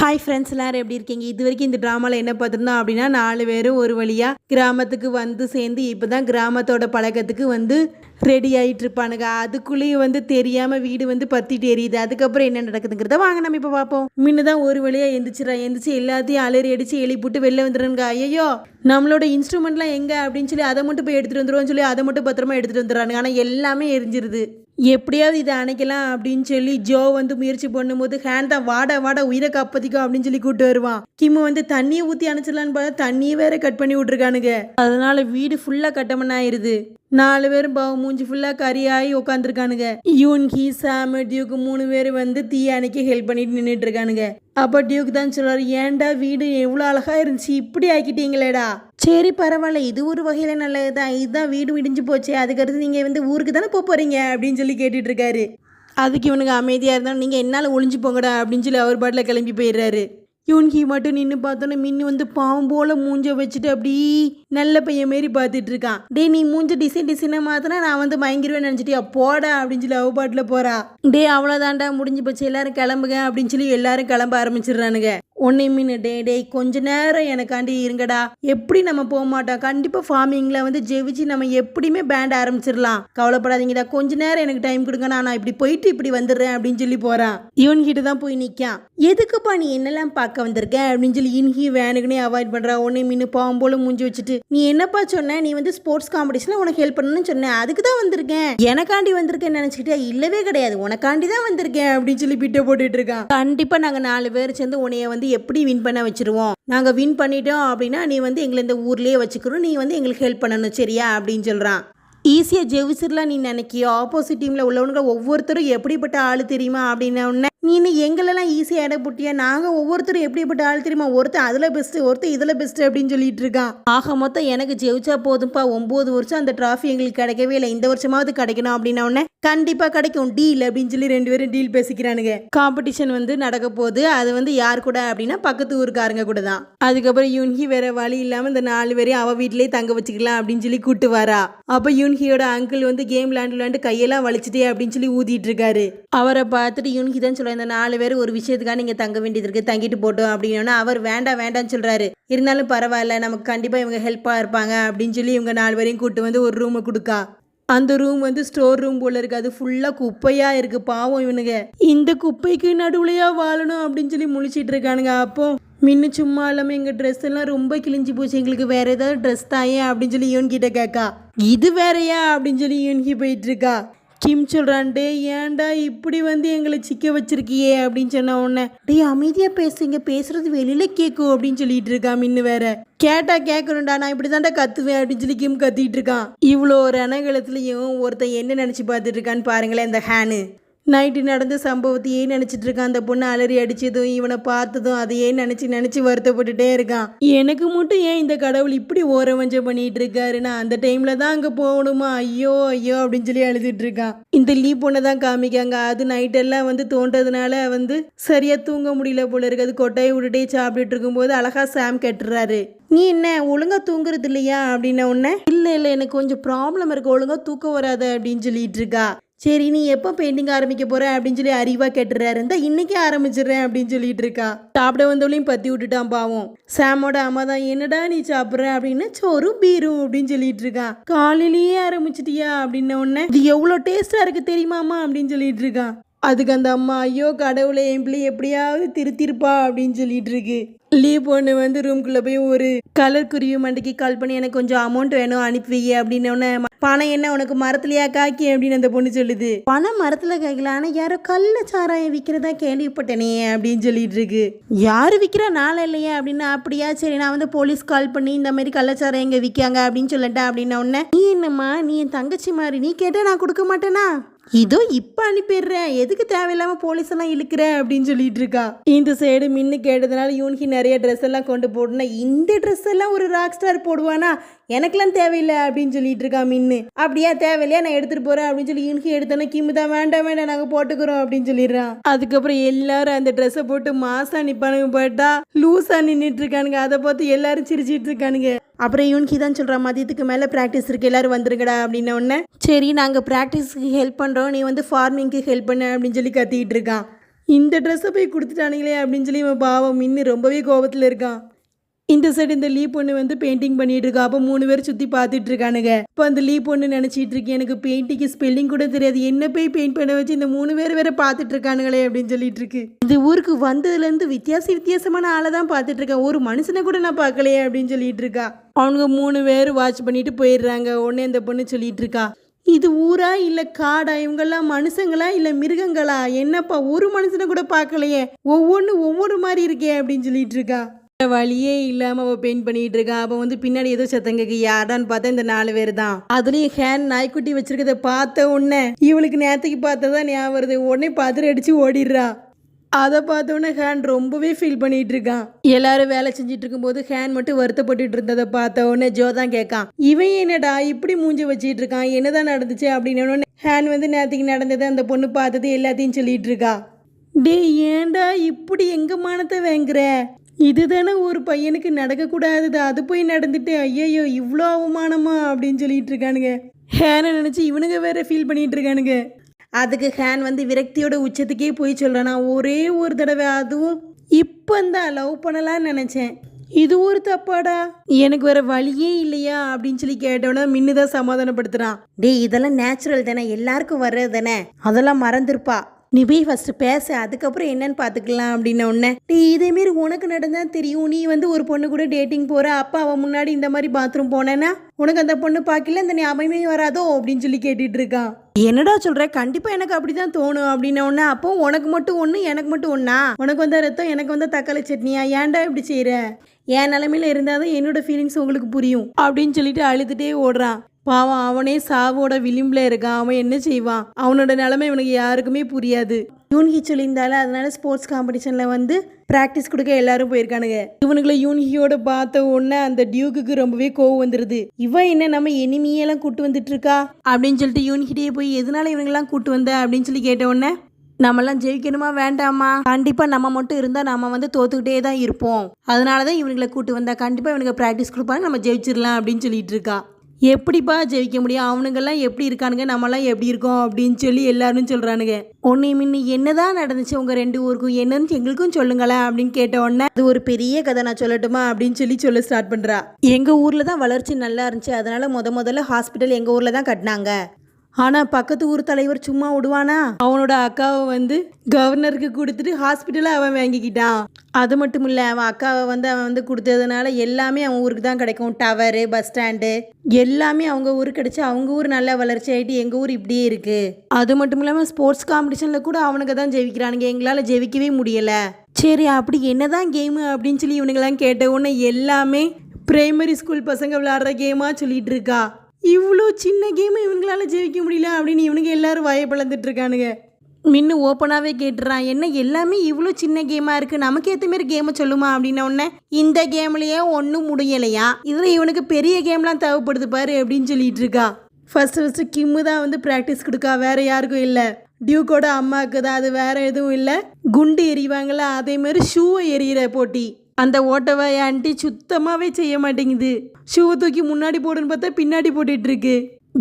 Hi friends, எல்லாரும் எப்படி இருக்கீங்க? இது வரைக்கும் இந்த ட்ராமாவில் என்ன பார்த்துருந்தோம் அப்படின்னா, 4 பேரும் ஒரு வழியாக கிராமத்துக்கு வந்து சேர்ந்து இப்போ தான் கிராமத்தோட பழக்கத்துக்கு வந்து ரெடி ஆகிட்டு இருப்பானுங்க. அதுக்குள்ளேயும் வந்து தெரியாமல் வீடு வந்து பற்றிட்டு எரியுது. அதுக்கப்புறம் என்ன நடக்குதுங்கிறத வாங்க நம்ம இப்போ பார்ப்போம். முன்ன தான் ஒரு வழியாக எந்திரிச்சு எல்லாத்தையும் அலறி அடித்து எழுப்பிட்டு வெளில வந்துடுறானுங்க. ஐயோ, நம்மளோட இன்ஸ்ட்ருமெண்ட்லாம் எங்கே அப்படின்னு சொல்லி அதை மட்டும் போய் எடுத்துகிட்டு வந்துடுவோம்னு சொல்லி அதை மட்டும் பத்திரமா எடுத்துகிட்டு வந்துடுறானுங்க. ஆனால் எல்லாமே எரிஞ்சிருது. எப்படியாவது இதை அணைக்கலாம் அப்படின்னு சொல்லி ஜோ வந்து முயற்சி பண்ணும்போது ஹேண்டா வாட உயிரை காப்பதிக்கும் அப்படின்னு சொல்லி கூப்பிட்டு வருவான். கிம்மு வந்து தண்ணியை ஊற்றி அணைச்சிடலான்னு பார்த்தா தண்ணியை வேற கட் பண்ணி விட்ருக்கானுங்க. அதனால வீடு ஃபுல்லாக கட்டமன் ஆயிடுது. 4 பேரும் பாவம் மூஞ்சி ஃபுல்லாக கறியாகி உட்காந்துருக்கானுங்க. யூன்ஹி, சாம், டியூக் 3 பேர் வந்து தீ அணைக்க ஹெல்ப் பண்ணிட்டு நின்றுட்டு இருக்கானுங்க. அப்போ டியூக் தான் சொல்றாரு, ஏன்டா வீடு எவ்வளோ அழகாக இருந்துச்சு, இப்படி ஆக்கிட்டீங்களேடா. சரி பரவாயில்ல, இது ஒரு வகையில் நல்லதுதான். இதுதான் வீடு இடிஞ்சு போச்சு, அதுக்கடுத்து நீங்கள் வந்து ஊருக்கு தானே போகிறீங்க அப்படின்னு சொல்லி கேட்டுட்டு இருக்காரு. அதுக்கு இவனுக்கு அமைதியாக இருந்தாலும் நீங்கள் என்னால் ஒளிஞ்சு போங்கடா அப்படின்னு சொல்லி அவர் பாட்டில் கிளம்பி போயிடுறாரு. யூன்ஹி மட்டும் நின்று பார்த்தோன்னே மின்னு வந்து பாவம் போல மூஞ்ச வச்சுட்டு அப்படி நல்ல பையன் மாரி பார்த்துட்டு இருக்கான். டே, நீ மூஞ்ச டிசைனாக மாத்தினா நான் வந்து மயங்கிருவேன்னு நினச்சிட்டியா, போடா அப்படின்னு சொல்லி அவ பாட்டில் போறா. டே, அவ்வளோதான்டா, முடிஞ்சு போச்சு, எல்லாரும் கிளம்புங்க அப்படின்னு சொல்லி எல்லாரும் கிளம்ப ஆரம்பிச்சிடுறானுங்க. ஒன்னே மீன், டே கொஞ்ச நேரம் எனக்காண்டி இருங்கடா. எப்படி நம்ம போக மாட்டோம், கண்டிப்பாக ஃபார்மிங்கில் வந்து ஜெயிச்சு நம்ம எப்படியுமே பேண்ட் ஆரம்பிச்சிடலாம், கவலைப்படாதீங்கடா, கொஞ்ச நேரம் எனக்கு டைம் கொடுங்க, நான் இப்படி போயிட்டு இப்படி வந்துடுறேன் அப்படின்னு சொல்லி போகிறான். இவன்கிட்ட தான் போய் நிற்கான். எதுக்குப்பா நீ என்னெல்லாம் பார்க்க வந்திருக்கேன் அப்படின்னு சொல்லி இன்ஹி வேனுக்குனே அவாய்ட் பண்ணுறா. ஒன்னே மீன் பாவம் போல மூஞ்சி வச்சுட்டு, நீ என்னப்பா சொன்ன, நீ வந்து ஸ்போர்ட்ஸ் காம்படிஷனில் உனக்கு ஹெல்ப் பண்ணணும்னு சொன்னேன், அதுக்கு தான் வந்திருக்கேன், எனக்காண்டி வந்திருக்கேன்னு நினச்சிக்கிட்டே. இல்லவே கிடையாது, உனக்காண்டி தான் வந்திருக்கேன் அப்படின்னு சொல்லி பிட்ட போட்டுட்டு இருக்கான். கண்டிப்பாக நாங்கள் 4 பேர் சேர்ந்து உன்னைய வந்து எப்படி வின் பண்ண வச்சிருவோம். நாங்கள் வின் பண்ணிட்டோம் அப்படின்னா நீ வந்து எங்களை இந்த ஊர்லேயே வச்சுக்கிறோம், நீ வந்து எங்களுக்கு ஹெல்ப் பண்ணணும், சரியா அப்படின்னு சொல்கிறான். ஈஸியாக ஜெயிச்சிடலாம் நீ நினைக்கியோ? ஆப்போசிட் டீமில் உள்ளவங்க ஒவ்வொருத்தரும் எப்படிப்பட்ட ஆள் தெரியுமா அப்படின்னா, நீ எங்களெல்லாம் ஈஸியாக இட போட்டியா, நாங்கள் ஒவ்வொருத்தரும் எப்படிப்பட்ட ஆள் தெரியுமா, ஒருத்தர் அதில் பெஸ்ட்டு, ஒருத்தர் இதில் பெஸ்ட்டு அப்படின்னு சொல்லிட்டு இருக்கான். ஆக மொத்தம் எனக்கு ஜெயிச்சா போதும்ப்பா, 9 வருஷம் அந்த ட்ராஃபி எங்களுக்கு கிடைக்கவே இல்லை, இந்த வருஷமாவது கிடைக்கணும் அப்படின்னா கண்டிப்பாக கிடைக்கும், டீல் அப்படின்னு சொல்லி 2 பேரும் டீல் பேசிக்கிறானுங்க. காம்படிஷன் வந்து நடக்க போகுது. அது வந்து யார் கூட அப்படின்னா பக்கத்து ஊருக்காரங்க கூட தான். அதுக்கப்புறம் யூன்ஹி வேற வழி இல்லாமல் இந்த 4 பேரையும் அவள் வீட்டிலேயே தங்க வச்சுக்கலாம் அப்படின்னு சொல்லி கூட்டு வரா. அப்போ யூன்ஹியோட அங்கிள் வந்து கேம் விளாண்டு கையெல்லாம் வலிச்சுட்டே அப்படின்னு சொல்லி ஊதிட்டு இருக்காரு. அவரை பார்த்துட்டு யூன்ஹி தான் சொல்ல, இந்த 4 பேர் ஒரு விஷயத்துக்காக நீங்கள் தங்க வேண்டியது இருக்குது, தங்கிட்டு போட்டோம் அப்படின்னா அவர் வேண்டாம்னு சொல்கிறாரு. இருந்தாலும் பரவாயில்ல, நமக்கு கண்டிப்பாக இவங்க ஹெல்ப்பாக இருப்பாங்க அப்படின்னு சொல்லி இவங்க 4 பேரையும் கூட்டு வந்து ஒரு ரூமை கொடுக்கா. அந்த ரூம் வந்து ஸ்டோர் ரூம் போல இருக்கு. அது ஃபுல்லாக குப்பையாக இருக்குது. பாவம் இவனுங்க இந்த குப்பைக்கு நடுவுலையா வாழணும் அப்படின்னு சொல்லி முழிச்சிட்டு இருக்கானுங்க. அப்போ மின்னு சும்மா இல்லாமல் எங்கள் ட்ரெஸ் எல்லாம் ரொம்ப கிழிஞ்சு போச்சு, எங்களுக்கு வேற ஏதாவது ட்ரெஸ் தாயே அப்படின்னு சொல்லி யூன்கிட்ட கேட்கா. இது வேறையா அப்படின்னு சொல்லி யூன்கி போயிட்டு இருக்கா. கிம் சொல்கிறான், டே ஏன்டா இப்படி வந்து எங்களை சிக்க வச்சிருக்கியே அப்படின்னு சொன்ன உடனே, டே அமைதியாக பேசுங்க, பேசுறது வெளியில் கேட்கும் அப்படின்னு சொல்லிட்டு இருக்கா. மின்னு வேற கேட்டா கேட்கணும்டா, நான் இப்படி தாண்டா கத்துவேன் அப்படின்னு சொல்லி கிம் கத்திட்டு இருக்கான். இவ்வளோ ரணகலத்துலையும் ஒருத்தன் என்ன நினச்சி பார்த்துட்டு இருக்கான்னு பாருங்களேன். இந்த ஹேனு நைட்டு நடந்த சம்பவத்தையே நினச்சிட்டு இருக்கான். அந்த பொண்ணு அலறி அடித்ததும் இவனை பார்த்ததும் அதையே நினச்சி வருத்தப்பட்டுட்டே இருக்கான். எனக்கு மட்டும் ஏன் இந்த கடவுள் இப்படி ஓரவஞ்சம் பண்ணிட்டு இருக்காரு, நான் அந்த டைமில் தான் அங்கே போகணுமா, ஐயோ அப்படின்னு சொல்லி அழுதுட்டு இருக்கான். இந்த லீவ் பொண்ணை தான் காமிக்காங்க. அது நைட்டெல்லாம் வந்து தோன்றதுனால வந்து சரியாக தூங்க முடியல போல இருக்கு. அது கொட்டையை விட்டுட்டே சாப்பிட்டுட்டு இருக்கும்போது அழகா சாம் கேட்டுறாரு, நீ என்ன ஒழுங்கா தூங்குறது இல்லையா அப்படின்ன உடனே, இல்லை எனக்கு கொஞ்சம் ப்ராப்ளம் இருக்கு, ஒழுங்கா தூக்கம் வராது அப்படின்னு சொல்லிட்டு இருக்கா. சரி, நீ எப்போ பெயிண்டிங் ஆரம்பிக்க போற அப்படின்னு சொல்லி அறிவா கேட்டுறாரு. இந்த இன்னைக்கே ஆரம்பிச்சிடுறேன் அப்படின்னு சொல்லிட்டு இருக்கா. சாப்பிட வந்தவளையும் பற்றி விட்டுட்டான் பாவம். சாமோட அம்மா தான், என்னடா நீ சாப்பிட்ற அப்படின்னு, சோறும் பீரும் அப்படின்னு சொல்லிட்டு இருக்கான். காலையிலேயே ஆரம்பிச்சிட்டியா அப்படின்ன உடனே, இது எவ்வளோ டேஸ்டா இருக்கு தெரியுமாமா அப்படின்னு சொல்லிட்டு இருக்கான். அதுக்கு அந்த அம்மா, ஐயோ கடவுளை, என் பிள்ளை எப்படியாவது திருத்திருப்பா அப்படின்னு சொல்லிட்டு இருக்கு. லீவ் பொண்ணு வந்து ரூம்குள்ளே போய் ஒரு கலர் குருவி மண்டிக்கு கால் பண்ணி, எனக்கு கொஞ்சம் அமௌண்ட் வேணும் அனுப்பி வை அப்படின்னோடனே, பணம் என்ன உனக்கு மரத்துலையா காக்கி அப்படின்னு அந்த பொண்ணு சொல்லுது. பணம் மரத்தில் காய்க்கல, ஆனால் யாரோ கள்ள சாராயம் விற்கிறதா கேள்விப்பட்டனே அப்படின்னு சொல்லிட்டு இருக்கு. யார் விற்கிறா, நாளை இல்லையா அப்படின்னா, அப்படியா சரி நான் வந்து போலீஸ் கால் பண்ணி இந்த மாதிரி கள்ளச்சாராயம் எங்கே விற்காங்க அப்படின்னு சொல்லிட்டேன் அப்படின்ன உடனே, நீ என்னம்மா நீ என் தங்கச்சி மாதிரி, நீ கேட்டால் நான் கொடுக்க மாட்டேனா, இதோ இப்போ அனுப்பிடுறேன், எதுக்கு தேவையில்லாமல் போலீஸ் எல்லாம் இழுக்கிற அப்படின்னு சொல்லிட்டு இருக்கா. இந்த சைடு மின்னு கேட்டதுனால யூன்ஹி நிறைய ட்ரெஸ் எல்லாம் கொண்டு போட்டுனா, இந்த ட்ரெஸ் எல்லாம் ஒரு ராக் ஸ்டார் போடுவானா, எனக்கெல்லாம் தேவையில்லை அப்படின்னு சொல்லிட்டு இருக்கா மின்னு. அப்படியா தேவையில்லையா, நான் எடுத்துட்டு போறேன் அப்படின்னு சொல்லி யூன்ஹி எடுத்தோன்னா, கிம்மு தான் வேண்டாம் நாங்கள் போட்டுக்கிறோம் அப்படின்னு சொல்லிடுறான். அதுக்கப்புறம் எல்லாரும் அந்த ட்ரெஸ்ஸை போட்டு மாசா நிப்பானுங்க, போட்டா லூஸா நின்றுட்டு இருக்கானுங்க. அதை பார்த்து எல்லாரும் சிரிச்சிட்டு இருக்கானுங்க. அப்புறம் யூன்கி தான் சொல்கிறான், மதியத்துக்கு மேலே ப்ராக்டிஸ் இருக்குது, எல்லோரும் வந்துருங்கடா அப்படின்ன உடனே, சரி நாங்கள் ப்ராக்டிஸுக்கு ஹெல்ப் பண்ணுறோம், நீ வந்து ஃபார்மிங்க்கு ஹெல்ப் பண்ண அப்படின்னு சொல்லி கத்திக்கிட்டு இருக்கான். இந்த ட்ரெஸ்ஸை போய் கொடுத்துட்டானுங்களே அப்படின்னு சொல்லி இவன் பாவம் இன்னும் ரொம்பவே கோபத்தில் இருக்கான். இந்த சைடு இந்த லீ பொண்ணு வந்து பெயிண்டிங் பண்ணிட்டு இருக்கா. அப்போ 3 பேர் சுற்றி பார்த்துட்டு இருக்கானுங்க. இப்போ அந்த லீ பொண்ணு நினச்சிட்டு இருக்கேன் எனக்கு பெயிண்டிங்கு ஸ்பெல்லிங் கூட தெரியாது, என்ன போய் பெயிண்ட் பண்ண வச்சு இந்த 3 பேர் வேற பார்த்துட்டு இருக்கானுங்களே அப்படின்னு சொல்லிட்டு இருக்கு. இந்த ஊருக்கு வந்ததுலேருந்து வித்தியாசமான ஆளை தான் பார்த்துட்டு இருக்கேன், ஒரு மனுஷனை கூட நான் பார்க்கலையே அப்படின்னு சொல்லிட்டு இருக்கா. அவனுங்க 3 பேர் வாட்ச் பண்ணிட்டு போயிடுறாங்க. உடனே அந்த பொண்ணு சொல்லிட்டு இருக்கா, இது ஊரா இல்லை காடா, இவங்கெல்லாம் மனுஷங்களா இல்லை மிருகங்களா, என்னப்பா ஒரு மனுஷனை கூட பார்க்கலையே, ஒவ்வொரு மாதிரி இருக்கே அப்படின்னு சொல்லிட்டு இருக்கா. வழியே இல்லாமல் அவள் பெயிண்ட் பண்ணிட்டு இருக்கா. அப்போ வந்து பின்னாடி ஏதோ சத்தங்க யாரான்னு பார்த்தா இந்த 4 பேர் தான். அதுலேயும் ஹேண்ட் நாய்க்குட்டி வச்சிருக்கத பார்த்த உடனே இவளுக்கு நேற்றுக்கு பார்த்ததான் ஞாபகம் வருது. உடனே பதறி அடிச்சு ஓடிடுறா. அதை பார்த்தோன்னே ஹேண்ட் ரொம்பவே ஃபீல் பண்ணிட்டு இருக்கான். எல்லாரும் வேலை செஞ்சுட்டு இருக்கும்போது ஹேண்ட் மட்டும் வருத்தப்பட்டு இருந்ததை பார்த்த உடனே ஜோ தான் கேட்கான், இவன் என்னடா இப்படி மூஞ்சி வச்சிட்டு இருக்கான், என்னதான் நடந்துச்சு அப்படின்னு. ஹேண்ட் வந்து நேற்றுக்கு நடந்தது அந்த பொண்ணு பார்த்தது எல்லாத்தையும் சொல்லிட்டு இருக்கா. டே ஏண்டா இப்படி எங்க மானத்தை வாங்குற, இதுதானே ஒரு பையனுக்கு நடக்கக்கூடாது, அது போய் நடந்துட்டு ஐயோ இவ்வளோ அவமானமா அப்படின்னு சொல்லிட்டு இருக்கானுங்க. ஹேனை நினச்சி இவனுங்க வேற ஃபீல் பண்ணிட்டு இருக்கானுங்க. அதுக்கு ஹேன் வந்து விரக்தியோட உச்சத்துக்கே போய் சொல்கிறான், நான் ஒரே ஒரு தடவை அதுவும் இப்போ தான் லவ் பண்ணலான்னு நினச்சேன், இது ஒரு தப்பாடா, எனக்கு வேற வழியே இல்லையா அப்படின்னு சொல்லி கேட்டோன்னா மின்னுதான் சமாதானப்படுத்துகிறான். டே இதெல்லாம் நேச்சுரல் தானே, எல்லாருக்கும் வர்றது தானே, அதெல்லாம் மறந்துருப்பா, நீ போய் ஃபஸ்ட்டு பேச, அதுக்கப்புறம் என்னன்னு பார்த்துக்கலாம் அப்படின்ன உடனே, டீ இதேமாரி உனக்கு நடந்தால் தெரியும், நீ வந்து ஒரு பொண்ணு கூட டேட்டிங் போகிற, அப்போ அவன் முன்னாடி இந்த மாதிரி பாத்ரூம் போனேன்னா உனக்கு அந்த பொண்ணு பார்க்கல அந்த ஞாபகமே வராதோ அப்படின்னு சொல்லி கேட்டுட்டு இருக்கான். என்னடா சொல்கிற, கண்டிப்பாக எனக்கு அப்படி தான் தோணும் அப்படின்ன உடனே, அப்போ உனக்கு மட்டும் ஒன்று எனக்கு மட்டும் ஒன்றா, உனக்கு வந்த ரத்தம் எனக்கு வந்த தக்காளி சட்னியா, ஏன்டா இப்படி செய்கிற, என் நிலமையில இருந்தால் தான் என்னோட ஃபீலிங்ஸ் உங்களுக்கு புரியும் அப்படின்னு சொல்லிட்டு அழுதுகிட்டே ஓடுறான். பாவம் அவனே சாவோட விளிம்பில் இருக்கான். அவன் என்ன செய்வான், அவனோட நிலைமை இவனுக்கு யாருக்குமே புரியாது. யூன்ஹி சொல்லியிருந்தால அதனால ஸ்போர்ட்ஸ் காம்படிஷனில் வந்து ப்ராக்டிஸ் கொடுக்க எல்லாரும் போயிருக்கானுங்க. இவனுக்குள்ள யூன்ஹியோட பார்த்த உடனே அந்த டியூக்கு ரொம்பவே கோவம் வந்துடுது. இவன் என்ன நம்ம எனிமியெல்லாம் கூட்டு வந்துட்டு இருக்கா அப்படின்னு சொல்லிட்டு யூன்ஹிட்டே போய் எதனால இவங்கெல்லாம் கூட்டு வந்த அப்படின்னு சொல்லி கேட்ட உடனே, நம்மெல்லாம் ஜெயிக்கணுமா வேண்டாமா, கண்டிப்பாக நம்ம மட்டும் இருந்தால் நம்ம வந்து தோத்துக்கிட்டே தான் இருப்போம், அதனால தான் இவனுங்களை கூட்டு வந்தா, கண்டிப்பாக இவனுக்கு ப்ராக்டிஸ் கொடுப்பாங்க, நம்ம ஜெயிச்சிடலாம் அப்படின்னு சொல்லிட்டு இருக்கா. எப்படிப்பா ஜெயிக்க முடியும், அவனுங்கெல்லாம் எப்படி இருக்கானுங்க, நம்மலாம் எப்படி இருக்கோம் அப்படின்னு சொல்லி எல்லாரும் சொல்கிறானுங்க. ஒன்று முன்ன என்னதான் நடந்துச்சு உங்கள் 2 ஊருக்கும், என்னன்னு எங்களுக்கும் சொல்லுங்களேன் அப்படின்னு கேட்ட உடனே, அது ஒரு பெரிய கதை நான் சொல்லட்டுமா அப்படின்னு சொல்ல ஸ்டார்ட் பண்ணுறா. எங்கள் ஊரில் தான் வளர்ச்சி நல்லா இருந்துச்சு, அதனால முதல்ல ஹாஸ்பிட்டல் எங்கள் ஊரில் தான் கட்டினாங்க. ஆனால் பக்கத்து ஊர் தலைவர் சும்மா விடுவானா, அவனோட அக்காவை வந்து கவர்னருக்கு கொடுத்துட்டு ஹாஸ்பிட்டலை அவன் வாங்கிக்கிட்டான். அது மட்டும் இல்லை, அவன் அக்காவை வந்து அவன் வந்து கொடுத்ததுனால எல்லாமே அவன் ஊருக்கு தான் கிடைக்கும், டவரு பஸ் ஸ்டாண்டு எல்லாமே அவங்க ஊருக்கு கிடைச்சி அவங்க ஊர் நல்லா வளர்ச்சி ஆகிட்டு எங்கள் ஊர் இப்படியே இருக்குது. அது மட்டும் இல்லாமல் ஸ்போர்ட்ஸ் காம்படிஷனில் கூட அவனுக்கு தான் ஜெயிக்கிறானுங்க, எங்களால் ஜெயிக்கவே முடியலை. சரி அப்படி என்னதான் கேமு அப்படின்னு சொல்லி இவனுங்கெல்லாம் கேட்ட உடனே எல்லாமே பிரைமரி ஸ்கூல் பசங்க விளையாடுற கேமாக சொல்லிட்டு இருக்கா. இவ்வளோ சின்ன கேமு இவங்களால ஜெயிக்க முடியல அப்படின்னு இவனுங்க எல்லாரும் வாயை பிளந்துட்டு இருக்கானுங்க. மின்னு ஓப்பனாகவே கேட்டுறான், என்ன எல்லாமே இவ்வளோ சின்ன கேமாக இருக்குது, நமக்கு ஏற்ற மாரி கேமை சொல்லுமா அப்படின்ன உடனே, இந்த கேம்லேயே ஒன்றும் முடியலையா, இதில் இவனுக்கு பெரிய கேம்லாம் தேவைப்படுது பாரு அப்படின்னு சொல்லிட்டு இருக்கா. ஃபஸ்ட்டு கிம்மு தான் வந்து ப்ராக்டிஸ் கொடுக்கா, வேறு யாருக்கும் இல்லை. டியூக்கோட அம்மாவுக்கு தான், அது வேறு எதுவும் இல்லை. குண்டு எறிவாங்கள அதேமாரி ஷூவை எறிகிற போட்டி. அந்த ஓட்டவை ஆண்டி சுத்தமாகவே செய்ய மாட்டேங்குது, ஷூவை தூக்கி முன்னாடி போடுன்னு பார்த்தா பின்னாடி போட்டுட்ருக்கு.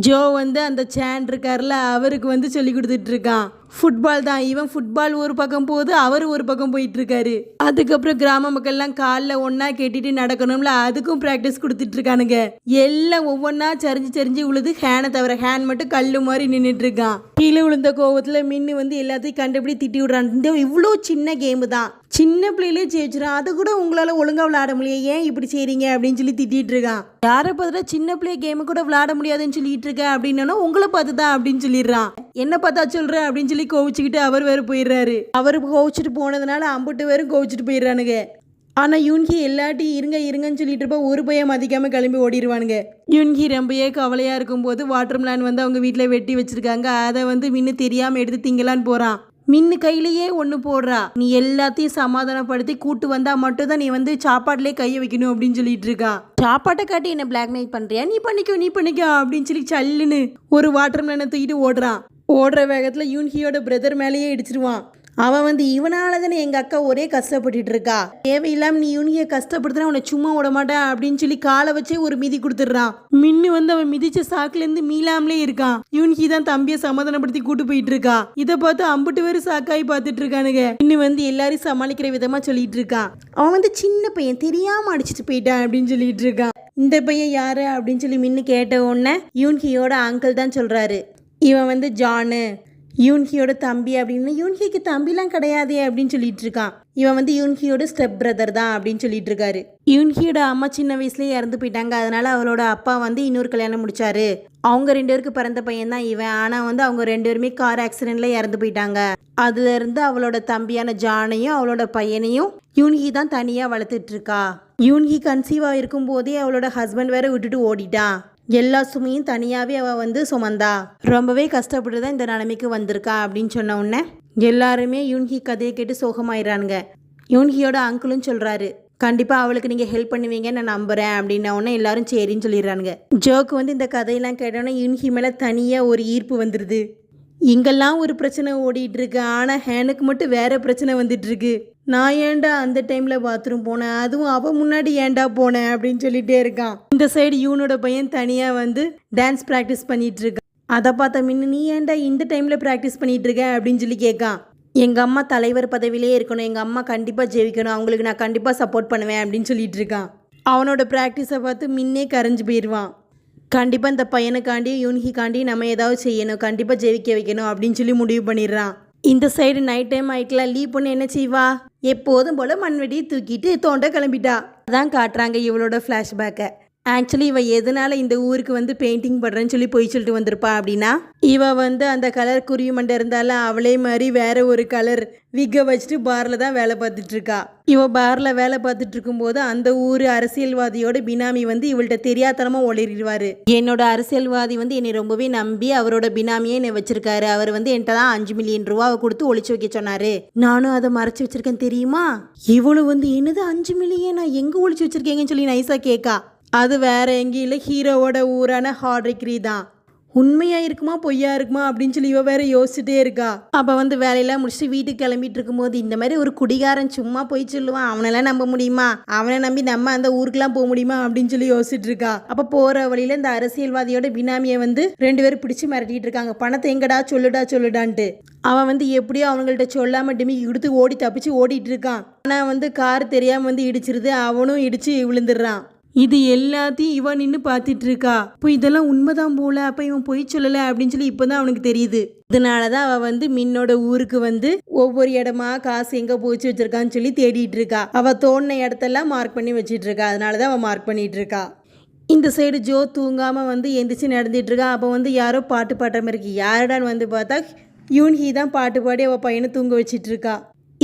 ஜோ வந்து அந்த சேன் இருக்கார்ல அவருக்கு வந்து சொல்லி கொடுத்துட்டு இருக்கான். ஃபுட்பால் தான், இவன் ஃபுட்பால் ஒரு பக்கம் போகுது, அவர் ஒரு பக்கம் போயிட்டு இருக்காரு. அதுக்கப்புறம் கிராம மக்கள்லாம் காலில் ஒன்றா கேட்டுட்டு நடக்கணும்ல, அதுக்கும் ப்ராக்டிஸ் கொடுத்துட்டு இருக்கானுங்க. எல்லாம் ஒவ்வொன்றா சரிஞ்சு விழுது. ஹேனை தவிர ஹேன் மட்டும் கல்லு மாதிரி நின்றுட்டு இருக்கான். கீழே விழுந்த கோவத்தில் மின்னு வந்து எல்லாத்தையும் கண்டுபிடி திட்டி விடுறான். இந்த இவ்வளோ சின்ன கேமு தான், சின்ன பிள்ளையிலே ஜெயிச்சிடான், அது கூட உங்களால் ஒழுங்காக விளையாட முடியும், ஏன் இப்படி செய்கிறீங்க அப்படின்னு சொல்லி திட்டிகிட்டு இருக்கான். யாரை பார்த்துட்டா சின்ன பிள்ளைய கேமு கூட விளையாட முடியாதுன்னு சொல்லிட்டு இருக்கேன் அப்படின்னா உங்களை பார்த்து தான் அப்படின்னு சொல்லிடுறான். என்ன பார்த்தா சொல்கிற அப்படின்னு சொல்லி கோவிச்சுக்கிட்டு அவர் வேறு போயிடுறாரு. அவர் கோவிச்சுட்டு போனதுனால அம்புட்டு வேறும் கோவிச்சுட்டு போயிடுறானுங்க. ஆனால் யூன்ஹி எல்லாட்டையும் இருங்கன்னு சொல்லிட்டு இருப்பா, ஒரு பையன் மதிக்காமல் கிளம்பி ஓடிடுவானுங்க. யூன்ஹி ரொம்பவே கவலையாக இருக்கும்போது வாட்டர்மெலான் வந்து அவங்க வீட்டில் வெட்டி வச்சுருக்காங்க, அதை வந்து மின்னு தெரியாமல் எடுத்து திங்கலான்னு போகிறான். மின்னு கையிலேயே ஒன்று போடுறா, நீ எல்லாத்தையும் சமாதானப்படுத்தி கூட்டு வந்தால் மட்டும்தான் நீ வந்து சாப்பாட்டிலே கையை வைக்கணும் அப்படின்னு சொல்லிட்டு இருக்கா. சாப்பாட்டை காட்டி என்ன பிளாக்மெயில் பண்ணுறியா, நீ பண்ணிக்கோ அப்படின்னு சொல்லி சல்லுன்னு ஒரு வாட்டர்மெலனை தூக்கிட்டு ஓடுறான். ஓடுற வேகத்தில் யூன்ஹியோட பிரதர் மேலேயே இடிச்சிருவான். அவன் வந்து இவனால தானே எங்கள் அக்கா ஒரே கஷ்டப்பட்டுட்டு இருக்கா, தேவையில்லாமல் நீ யூன்கியை கஷ்டப்படுத்துனா உன்னை சும்மா விட மாட்டேன் அப்படின்னு சொல்லி காலை வச்சே ஒரு மிதி கொடுத்துட்றான். மின்னு வந்து அவன் மிதிச்ச சாக்குலேருந்து மீளாமலே இருக்கான். யூன்கி தான் தம்பியை சமாதானப்படுத்தி கூட்டு போயிட்டு இருக்கா. இதை பார்த்து அம்புட்டு பேர் சாக்காய் பார்த்துட்டு இருக்கானுங்க. மின்னு வந்து எல்லாரையும் சமாளிக்கிற விதமா சொல்லிட்டு இருக்கான். அவன் வந்து சின்ன பையன் தெரியாம அடிச்சுட்டு போயிட்டான் அப்படின்னு சொல்லிட்டு இருக்கான். இந்த பையன் யாரு அப்படின்னு சொல்லி மின்னு கேட்ட உடனே யூன்கியோட அங்கிள் தான் சொல்றாரு, இவன் வந்து ஜானு, யூன்கியோட தம்பி அப்படின்னு. யூன்கிக்கு தம்பிலாம் கிடையாதே அப்படின்னு சொல்லிட்டு இருக்கான். இவன் வந்து யூன்கியோட ஸ்டெப் பிரதர் தான் அப்படின்னு சொல்லிட்டு இருக்காரு. யூன்கியோட அம்மா சின்ன வயசுலயே இறந்து போயிட்டாங்க. அதனால அவளோட அப்பா வந்து இன்னொரு கல்யாணம் முடிச்சாரு. அவங்க 2 பேருக்கு பிறந்த பையன் தான் இவன். ஆனா வந்து அவங்க 2 பேருமே கார் ஆக்சிடென்ட்ல இறந்து போயிட்டாங்க. அதுல இருந்து அவளோட தம்பியான ஜானையும் அவளோட பையனையும் யூன்கி தான் தனியா வளர்த்துட்டு இருக்கா. யூன்கி கன்சீவா இருக்கும் போதே அவளோட ஹஸ்பண்ட் வேற விட்டுட்டு ஓடிட்டான். எல்லா சுமையும் தனியாகவே அவள் வந்து சுமந்தா. ரொம்பவே கஷ்டப்பட்டு தான் இந்த நிலைமைக்கு வந்திருக்கா அப்படின்னு சொன்ன உடனே எல்லாருமே யூன்கி கதையை கேட்டு சோகமாயிடுறானுங்க. யூன்கியோட அங்கிளும் சொல்கிறாரு, கண்டிப்பாக அவளுக்கு நீங்கள் ஹெல்ப் பண்ணுவீங்கன்னு நான் நம்புகிறேன் அப்படின்ன உடனே எல்லாரும் சரின்னு சொல்லிடுறானுங்க. ஜோக்கு வந்து இந்த கதையெல்லாம் கேட்டோன்னே யூன்கி மேலே தனியாக ஒரு ஈர்ப்பு வந்துடுது. இங்கெல்லாம் ஒரு பிரச்சனை ஓடிட்டு இருக்கு, ஆனால் ஹேனுக்கு மட்டும் வேற பிரச்சனை வந்துட்டு இருக்கு. நான் ஏன்டா அந்த டைமில் பாத்ரூம் போனேன், அதுவும் அவள் முன்னாடி ஏன்டா போனேன் அப்படின்னு சொல்லிட்டே இருக்கான். இந்த சைடு யூனோட பையன் தனியாக வந்து டான்ஸ் ப்ராக்டிஸ் பண்ணிட்டு இருக்கான். அதை பார்த்த மின்னு, நீ ஏன்டா இந்த டைமில் ப்ராக்டிஸ் பண்ணிட்டு இருக்க அப்படின்னு சொல்லி கேட்கான். எங்கள் அம்மா தலைவர் பதவியிலே இருக்கணும், எங்கள் அம்மா கண்டிப்பாக ஜெயிக்கணும், அவங்களுக்கு நான் கண்டிப்பாக சப்போர்ட் பண்ணுவேன் அப்படின்னு சொல்லிட்டு இருக்கான். அவனோட ப்ராக்டிஸை பார்த்து மின்னே கரைஞ்சு போயிடுவான். கண்டிப்பாக இந்த பையனுக்காண்டி யூன்கிக்காண்டி நம்ம ஏதாவது செய்யணும், கண்டிப்பாக ஜெயிக்க வைக்கணும் அப்படின்னு சொல்லி முடிவு பண்ணிடுறான். இந்த சைடு நைட் டைம் ஆகிட்டலாம். லீவ் பொண்ணு என்ன செய்வா, எப்போதும் போல் மண்வெடியை தூக்கிட்டு தோண்ட கிளம்பிட்டா. அதான் காட்டுறாங்க இவளோட ஃப்ளாஷ்பேக்கை. ஆக்சுவலி இவள் எதனால இந்த ஊருக்கு வந்து பெயிண்டிங் பண்ணுறேன்னு சொல்லி போய் சொல்லிட்டு வந்திருப்பா அப்படின்னா, இவள் வந்து அந்த கலர் குருவி மண்டை இருந்தாலும் அவளே மாதிரி வேற ஒரு கலர் விக்கை வச்சுட்டு பாரில் தான் வேலை பார்த்துட்ருக்கா. இவள் பாரில் வேலை பார்த்துட்டு இருக்கும்போது அந்த ஊர் அரசியல்வாதியோட பினாமி வந்து இவள்கிட்ட தெரியாதனமாக ஒளிடுவார். என்னோட அரசியல்வாதி வந்து என்னை ரொம்பவே நம்பி அவரோட பினாமியே என்னை வச்சிருக்காரு. அவர் வந்து என்கிட்ட தான் 5 மில்லியன் ரூபாவை கொடுத்து ஒளிச்சு வைக்க சொன்னார். நானும் அதை மறைச்சி வச்சிருக்கேன் தெரியுமா. இவளு வந்து என்னது 5 மில்லியன் நான் எங்கே ஒளிச்சு வச்சிருக்கேங்கன்னு சொல்லி நைஸாக கேட்கா. அது வேற எங்கேயும் இல்லை, ஹீரோவோட ஊரான ஹார்ட்ரிக்ரி தான். உண்மையா இருக்குமா பொய்யா இருக்குமா அப்படின்னு சொல்லி இவ வேற யோசிச்சுட்டே இருக்கா. அப்போ வந்து வேலையெல்லாம் முடிச்சுட்டு வீட்டுக்கு கிளம்பிட்டு இருக்கும்போது, இந்த மாதிரி ஒரு குடிகாரன் சும்மா போய் சொல்லுவான், அவனெல்லாம் நம்ப முடியுமா, அவனை நம்பி நம்ம அந்த ஊருக்குலாம் போக முடியுமா அப்படின்னு சொல்லி யோசிச்சுட்டு இருக்கா. அப்போ போகிற வழியில் இந்த அரசியல்வாதியோட பினாமியை வந்து 2 பேரும் பிடிச்சி மிரட்டிட்டு இருக்காங்க. பணத்தை எங்கடா சொல்லுடான்ட்டு. அவன் வந்து எப்படியோ அவங்கள்ட்ட சொல்லாமல் டிமி இடுத்து ஓடி தப்பிச்சு ஓடிட்டு இருக்கான். ஆனால் வந்து கார் தெரியாமல் வந்து இடிச்சிருது. அவனும் இடிச்சு விழுந்துடுறான். இது எல்லாத்தையும் இவன் நின்று பார்த்துட்டு இருக்கா. இப்போ இதெல்லாம் உண்மைதான் போல, அப்போ இவன் பொய் சொல்லலை அப்படின்னு சொல்லி இப்போதான் அவனுக்கு தெரியுது. இதனால தான் அவள் வந்து மின்னோட ஊருக்கு வந்து ஒவ்வொரு இடமா காசு எங்கே போச்சு வச்சிருக்கான்னு சொல்லி தேடிட்டு இருக்கா. அவள் தோணின இடத்தெல்லாம் மார்க் பண்ணி வச்சிட்டு இருக்கா. அதனால தான் அவள் மார்க் பண்ணிட்டு இருக்கா. இந்த சைடு ஜோ தூங்காமல் வந்து எந்திரிச்சு நடந்துட்டு இருக்கா. அப்போ வந்து யாரோ பாட்டு பாடுற மாதிரி இருக்கு. யாருடான்னு வந்து பார்த்தா யூன்ஹி தான் பாட்டு பாடி அவள் பையனை தூங்க வச்சிட்டு இருக்கா.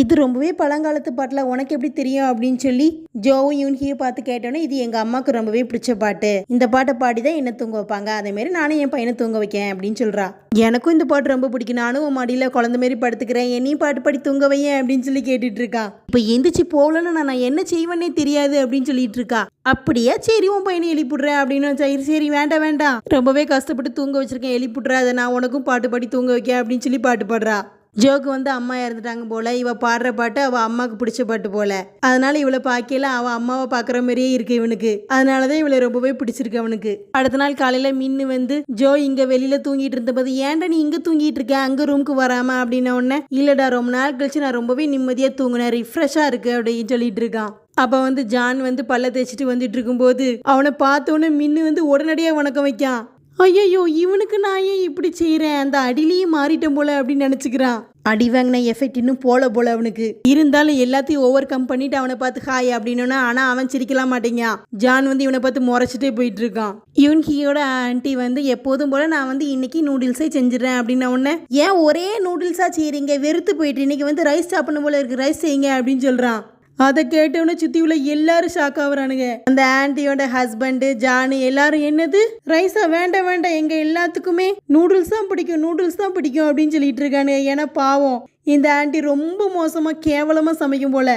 இது ரொம்பவே பழங்காலத்து பாட்டில், உனக்கு எப்படி தெரியும் அப்படின்னு சொல்லி ஜோவும் யூன்ஹியை பார்த்து கேட்டோன்னே, இது எங்கள் அம்மாவுக்கு ரொம்பவே பிடிச்ச பாட்டு, இந்த பாட்டை பாடி தான் என்ன தூங்க வைப்பாங்க, அதேமாரி நானும் என் பையனை தூங்க வைக்கேன் அப்படின்னு சொல்கிறா. எனக்கும் இந்த பாட்டு ரொம்ப பிடிக்கும், நானும் உன் மடியில் குழந்த மாரி படுத்துக்கிறேன், என்னையும் பாட்டு பாடி தூங்க வையேன் அப்படின்னு சொல்லி கேட்டுட்டு இருக்கா. இப்போ எந்திரிச்சு போகலன்னு நான் என்ன செய்வேன்னே தெரியாது அப்படின்னு சொல்லிட்டு இருக்கா. அப்படியா, சரி உன் பையனை எழுப்பிடுறேன் அப்படின்னு. சரி வேண்டாம், ரொம்பவே கஷ்டப்பட்டு தூங்க வச்சிருக்கேன், எழுப்பிடுறா, அதை நான் உனக்கும் பாட்டு பாடி தூங்க வைக்கேன் அப்படின்னு சொல்லி பாட்டு பாடுறா. ஜோக்கு வந்து அம்மா இறந்துட்டாங்க போல, இவ பாடுற பாட்டு அவள் அம்மாவுக்கு பிடிச்ச பாட்டு போல. அதனால இவளை பார்க்கல அவள் அம்மாவை பார்க்குற மாதிரியே இருக்கு இவனுக்கு. அதனால தான் இவளை ரொம்பவே பிடிச்சிருக்கு அவனுக்கு. அடுத்த நாள் காலையில் மின்னு வந்து, ஜோ இங்கே வெளியில் தூங்கிட்டு இருந்தபோது, ஏன்டா நீ இங்கே தூங்கிட்டு இருக்க, அங்கே ரூமுக்கு வராம அப்படின்ன உடனே, இல்லைடா ரொம்ப நாள் கழிச்சு நான் ரொம்பவே நிம்மதியாக தூங்கினேன், ரிஃப்ரெஷ்ஷாக இருக்கு அப்படின்னு சொல்லிட்டு இருக்கான். அப்போ வந்து ஜான் வந்து பல்ல தேய்ச்சிட்டு வந்துட்டு இருக்கும்போது அவனை பார்த்தோன்னே மின்னு வந்து உடனடியாக வணக்கம் வைக்கான். ஐயோ இவனுக்கு நான் ஏன் இப்படி செய்கிறேன், அந்த அடிலேயே மாறிட்டேன் போல அப்படின்னு நினச்சிக்கிறான். அடி வாங்கின எஃபெக்ட் இன்னும் போல அவனுக்கு இருந்தாலும் எல்லாத்தையும் ஓவர் கம் பண்ணிட்டு அவனை பார்த்து ஹாய் அப்படின்னா, ஆனால் அவன் சிரிக்கலாம் மாட்டேங்கான். ஜான் வந்து இவனை பார்த்து முறைச்சிட்டே போயிட்டு இருக்கான். யூன்ஹியோட ஆன்ட்டி வந்து எப்போதும் போல நான் வந்து இன்னைக்கு நூடுல்ஸே செஞ்சிடறேன் அப்படின்ன உடனே, ஏன் ஒரே நூடுல்ஸாக செய்கிறீங்க, வெறுத்து போயிட்டு இன்னைக்கு வந்து ரைஸ் சாப்பிடணும் போல இருக்கு, ரைஸ் செய்யுங்க அப்படின்னு சொல்கிறான். அதை கேட்டவொன்னே சுற்றி உள்ள எல்லாரும் ஷாக் ஆகுறானுங்க. அந்த ஆன்ட்டியோட ஹஸ்பண்டு ஜானு எல்லாரும், என்னது ரைஸா, வேண்டாம் எங்கள் எல்லாத்துக்குமே நூடுல்ஸ் தான் பிடிக்கும் அப்படின்னு சொல்லிட்டு இருக்கானுங்க. ஏன்னா பாவம் இந்த ஆன்ட்டி ரொம்ப மோசமாக கேவலமாக சமைக்கும் போல.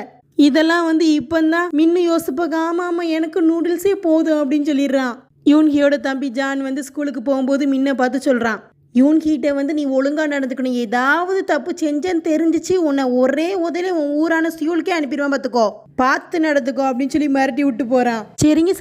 இதெல்லாம் வந்து இப்போந்தான் மின்னு யோசிப்பாங்க, ஆமாம் எனக்கு நூடுல்ஸே போதும் அப்படின்னு சொல்லிடுறான். யூன்ஹியோட தம்பி ஜான் வந்து ஸ்கூலுக்கு போகும்போது மின்னை பார்த்து சொல்கிறான், யூன்கிட்ட வந்து நீ ஒழுங்காக நடந்துக்கணும், ஏதாவது தப்பு செஞ்சேன்னு தெரிஞ்சிச்சு உன்னை ஒரே உதவியில் உன் ஊரான சியோலுக்கே அனுப்பிடுவான், பார்த்து நடந்துக்கோ அப்படின்னு சொல்லி மிரட்டி விட்டு போகிறான். சரிங்க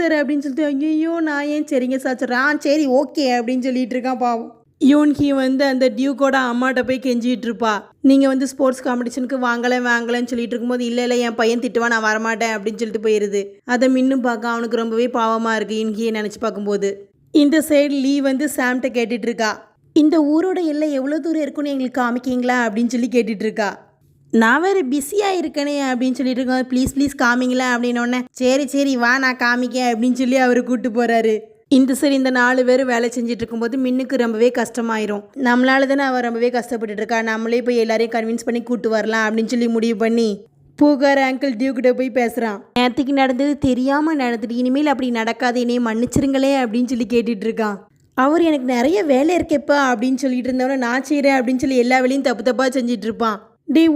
சார் அப்படின்னு சொல்லிட்டு ஐயோ நான் ஏன் சரிங்க சார் சொல்கிறேன், சரி ஓகே அப்படின்னு சொல்லிட்டு இருக்கான் பாவம். யூன்ஹி வந்து அந்த டியூக்கோட அம்மாட்ட போய் கெஞ்சிட்டு இருப்பா. நீங்கள் வந்து ஸ்போர்ட்ஸ் காம்படிஷனுக்கு வாங்கலன்னு சொல்லிட்டு இருக்கும்போது இல்லை என் பையன் திட்டுவா நான் வரமாட்டேன் அப்படின்னு சொல்லிட்டு போயிடுது. அதை மின்னும் பார்க்க அவனுக்கு ரொம்பவே பாவமாக இருக்குது யூன்ஹியை நினச்சி பார்க்கும்போது. இந்த சைடு லீ வந்து சாம்கிட்ட கேட்டுட்டு இருக்கா, இந்த ஊரோட எல்லை எவ்வளோ தூரம் இருக்குன்னு எங்களுக்கு காமிக்கிங்களா அப்படின்னு சொல்லி கேட்டுட்டு இருக்கா. நான் வேறு பிஸியாக இருக்கனே அப்படின்னு சொல்லிட்டு இருக்கோம், ப்ளீஸ் காமிங்களா அப்படின்னோடனே சரி வா நான் காமிக்கேன் அப்படின்னு சொல்லி அவர் கூப்பிட்டு போகிறாரு. இந்த சரி இந்த 4 பேர் வேலை செஞ்சுட்டு இருக்கும்போது மின்னுக்கு ரொம்பவே கஷ்டமாயிரும். நம்மளால தானே அவள் ரொம்பவே கஷ்டப்பட்டுட்டு இருக்கா, நம்மளே போய் எல்லாரையும் கன்வின்ஸ் பண்ணி கூப்பிட்டு வரலாம் அப்படின்னு சொல்லி முடிவு பண்ணி பூகார் அங்கிள் டியூக்கிட்ட போய் பேசுகிறான். நேற்றுக்கு நடந்தது தெரியாமல் நடந்துட்டு இனிமேல் அப்படி நடக்காது, என்னையே மன்னிச்சிருங்களே அப்படின்னு சொல்லி கேட்டுட்டு இருக்கான். அவர் எனக்கு நிறைய வேலை இருக்கேப்பா அப்படின்னு சொல்லிட்டு இருந்தவன நான் செய்கிறேன் அப்படின்னு சொல்லி எல்லா வேலையும் தப்பாக செஞ்சிட்டு இருப்பான்.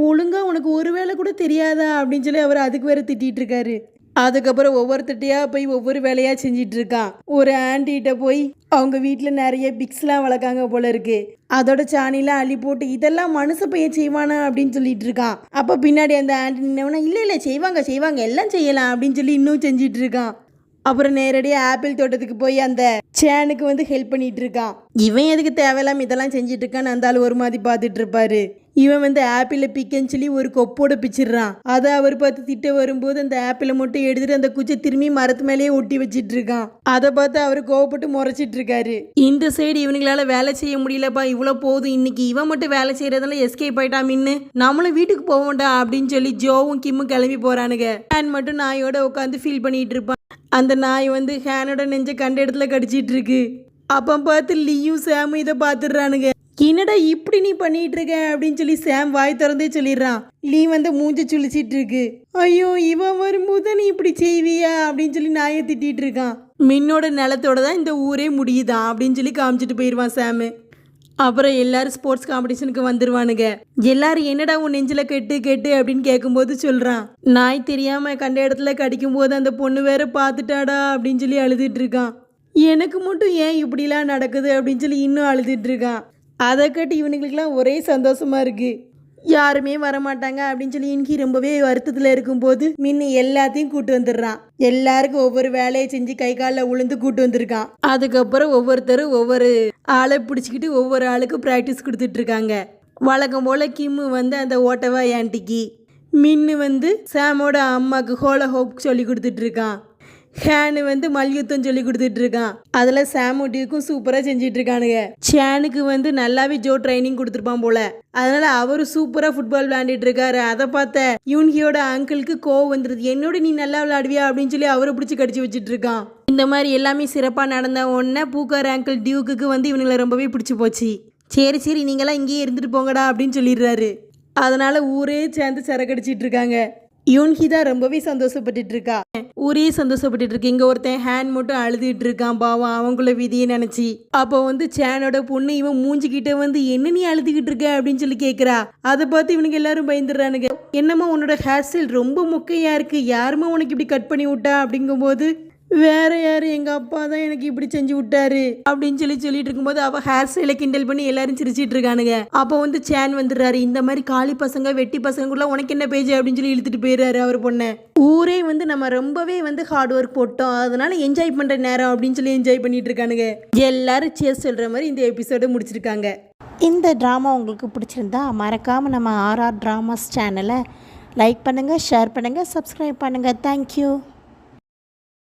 ஒழுங்கா உனக்கு ஒரு வேலை கூட தெரியாதா அப்படின்னு சொல்லி அவர் அதுக்கு வேற திட்டிகிட்டு இருக்காரு. அதுக்கப்புறம் ஒவ்வொருத்தட்டையாக போய் ஒவ்வொரு வேலையாக செஞ்சிட்டு இருக்கான். ஒரு ஆண்டிகிட்ட போய் அவங்க வீட்டில் நிறைய பிக்ஸ்லாம் வளர்க்காங்க போல இருக்கு, அதோட சாணிலாம் அள்ளி போட்டு இதெல்லாம் மனுஷ பையன் செய்வானா அப்படின்னு சொல்லிட்டு இருக்கான். அப்போ பின்னாடி அந்த ஆண்டி நின்னவனா இல்லை செய்வாங்க எல்லாம் செய்யலாம் அப்படின்னு சொல்லி இன்னும் செஞ்சிட்டு இருக்கான். அப்புறம் நேரடியாக ஆப்பிள் தோட்டத்துக்கு போய் அந்த சேனுக்கு வந்து ஹெல்ப் பண்ணிட்டு இருக்கான். இவன் எதுக்கு தேவையில்லாம இதெல்லாம் செஞ்சுட்டு இருக்கான்னு அந்த ஆள் ஒரு மாதிரி பார்த்துட்டு இருப்பாரு. இவன் வந்து ஆப்பிளை பிக்கன்னு சொல்லி ஒரு கொப்போட பிச்சிடுறான். அதை அவர் பார்த்து திட்ட வரும்போது அந்த ஆப்பிளை மட்டும் எடுத்துட்டு அந்த குச்சை திரும்பி மரத்து மேலேயே ஒட்டி வச்சிட்டு இருக்கான். அதை பார்த்து அவர் கோவப்பட்டு முறைச்சிட்டு இருக்காரு. இந்த சைடு இவனுங்களால வேலை செய்ய முடியலப்பா, இவ்வளோ போதும், இன்னைக்கு இவன் மட்டும் வேலை செய்யறதுல எஸ்கேப் ஆயிட்டா மின்னு, நம்மளும் வீட்டுக்கு போவோம்டா அப்படின்னு சொல்லி ஜோவும் கிம்மும் கிளம்பி போறானுங்க. ஹேன் மட்டும் நாயோட உட்காந்து ஃபீல் பண்ணிட்டு இருப்பான். அந்த நாய் வந்து ஹேனோட நெஞ்ச கண்ட இடத்துல கடிச்சிட்டு இருக்கு. அப்போ பார்த்து லீயும் சாமும் இதை பார்த்துடுறானுங்க. என்னடா இப்படி நீ பண்ணிட்டு இருக்க அப்படின்னு சொல்லி சாம் வாய் திறந்தே சொல்லிடுறான். லீ வந்து மூஞ்சி சுழிச்சிட்டு இருக்கு. ஐயோ இவன் வரும்போது நீ இப்படி செய்வியா அப்படின்னு சொல்லி நாயை திட்டிட்டு இருக்கான். மின்னோட நிலத்தோட தான் இந்த ஊரே முடியுதான் அப்படின்னு சொல்லி காமிச்சிட்டு போயிடுவான் சாமு. அப்புறம் எல்லாரும் ஸ்போர்ட்ஸ் காம்படிஷனுக்கு வந்துருவானுங்க. எல்லாரும் என்னடா உன் நெஞ்சில் கெட்டு அப்படின்னு கேட்கும்போது சொல்கிறான், நாய் தெரியாமல் கண்ட இடத்துல கடிக்கும் போது அந்த பொண்ணு வேற பார்த்துட்டாடா அப்படின்னு சொல்லி அழுதுட்டு இருக்கான். எனக்கு மட்டும் ஏன் இப்படிலாம் நடக்குது அப்படின்னு சொல்லி இன்னும் அழுதுட்டு இருக்கான். அதை கேட்டு இவனுங்களுக்கெல்லாம் ஒரே சந்தோஷமாக இருக்குது. யாருமே வரமாட்டாங்க அப்படின்னு சொல்லி இன்கி ரொம்பவே வருத்தத்தில் இருக்கும்போது மின்னு எல்லாத்தையும் கூட்டு வந்துடுறான். எல்லாருக்கும் ஒவ்வொரு வேலையை செஞ்சு கை காலில் உளுந்து கூட்டு வந்திருக்கான். அதுக்கப்புறம் ஒவ்வொருத்தரும் ஒவ்வொரு ஆளை பிடிச்சிக்கிட்டு ஒவ்வொரு ஆளுக்கும் ப்ராக்டிஸ் கொடுத்துட்டு இருக்காங்க. வழக்கம் போல் கிம்மு வந்து அந்த ஓட்டவா ஆன்ட்டிக்கு, மின்னு வந்து சாமோட அம்மாவுக்கு ஹோல ஹோப் சொல்லி கொடுத்துட்டு இருக்கான். ஹேனு வந்து மல்யுத்தம் சொல்லி கொடுத்துட்டு இருக்கான். அதில் சாமுட்டிக்கும் சூப்பராக செஞ்சிட்டு இருக்கானுங்க. சேனுக்கு வந்து நல்லாவே ஜோ ட்ரைனிங் கொடுத்துருப்பான் போல, அதனால அவரு சூப்பராக ஃபுட்பால் விளையாண்டுட்டு இருக்காரு. அதை பார்த்த யூன்ஹியோட அங்கிளுக்கு கோவம் வந்துடுது, என்னோட நீ நல்லா விளையாடுவியா அப்படின்னு சொல்லி அவரை பிடிச்சி கடிச்சு வச்சுட்டு இருக்கான். இந்த மாதிரி எல்லாமே சிறப்பாக நடந்த உடனே பூக்கார் அங்கிள் டியூக்கு வந்து இவனுங்களை ரொம்பவே பிடிச்சி போச்சு. சரி நீங்களாம் இங்கேயே இருந்துட்டு போங்கடா அப்படின்னு சொல்லிடுறாரு. அதனால ஊரே சேர்ந்து சரக்கடிச்சிட்டு இருக்காங்க. யூன்ஹி தான் ரொம்பவே சந்தோஷப்பட்டுட்டு இருக்கா. ஊரே சந்தோஷப்பட்டுட்டு இருக்கு. இங்கே ஒருத்தன் ஹேண்ட் மட்டும் அழுதுட்டு இருக்கான் பாவம், அவங்கள விதியை நினச்சி. அப்போ வந்து சேனோட பொண்ணு இவன் மூஞ்சிக்கிட்ட வந்து என்ன நீ அழுதுகிட்டு இருக்க அப்படின்னு சொல்லி கேட்குறா. அதை பார்த்து இவனுக்கு எல்லாரும் பயந்துடுறானுங்க. என்னம்மா உன்னோட ஹேர் ஸ்டைல் ரொம்ப மொக்கையா இருக்கு, யாருமா உனக்கு இப்படி கட் பண்ணி விட்டா அப்படிங்கும்போது, வேற யாரு எங்கள் அப்பா தான் எனக்கு இப்படி செஞ்சு விட்டாரு அப்படின்னு சொல்லிட்டு இருக்கும்போது அவள் ஹேர் ஸ்டைலை கிண்டல் பண்ணி எல்லாரும் சிரிச்சிட்டு இருக்கானுங்க. அப்போ வந்து சேன் வந்துடுறாரு. இந்த மாதிரி காளி பசங்க வெட்டி பசங்களுக்குள்ள உனக்கு என்ன பேஜ் அப்படின்னு சொல்லி இழுத்துட்டு போயிடுறாரு அவர் பொண்ணை. ஊரே வந்து நம்ம ரொம்பவே வந்து ஹார்ட் ஒர்க் போட்டோம், அதனால என்ஜாய் பண்ணுற நேரம் அப்படின்னு சொல்லி என்ஜாய் பண்ணிட்டு இருக்கானுங்க. எல்லாரும் சேஸ் சொல்கிற மாதிரி இந்த எபிசோடை முடிச்சிருக்காங்க. இந்த ட்ராமா உங்களுக்கு பிடிச்சிருந்தா மறக்காமல் நம்ம ஆர்ஆர் ட்ராமாஸ் சேனலை லைக் பண்ணுங்கள், ஷேர் பண்ணுங்கள், சப்ஸ்கிரைப் பண்ணுங்கள். தேங்க்யூ.